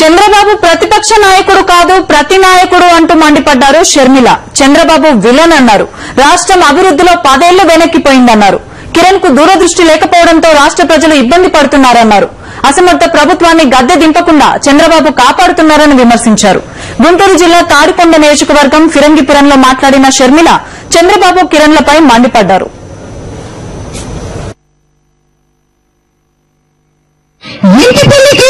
చంద్రబాబు ప్రతిపక్ష నాయకుడు కాదు, ప్రతి నాయకుడు అంటూ మండిపడ్డారు షర్మిల. చంద్రబాబు విలన్ అన్నారు. రాష్ట్రం అభివృద్దిలో 10 ఏళ్లు వెనక్కిపోయిందన్నారు. కిరణ్ కు దూరదృష్టి లేకపోవడంతో రాష్ట్ర ప్రజలు ఇబ్బంది పడుతున్నారన్నారు. అసమర్థ ప్రభుత్వాన్ని గద్దె దింపకుండా చంద్రబాబు కాపాడుతున్నారని విమర్శించారు. గుంటూరు జిల్లా తాడికొండ నియోజకవర్గం ఫిరంగిపురంలో మాట్లాడిన షర్మిల చంద్రబాబు కిరణ్లపై మండిపడ్డారు. ఇంటి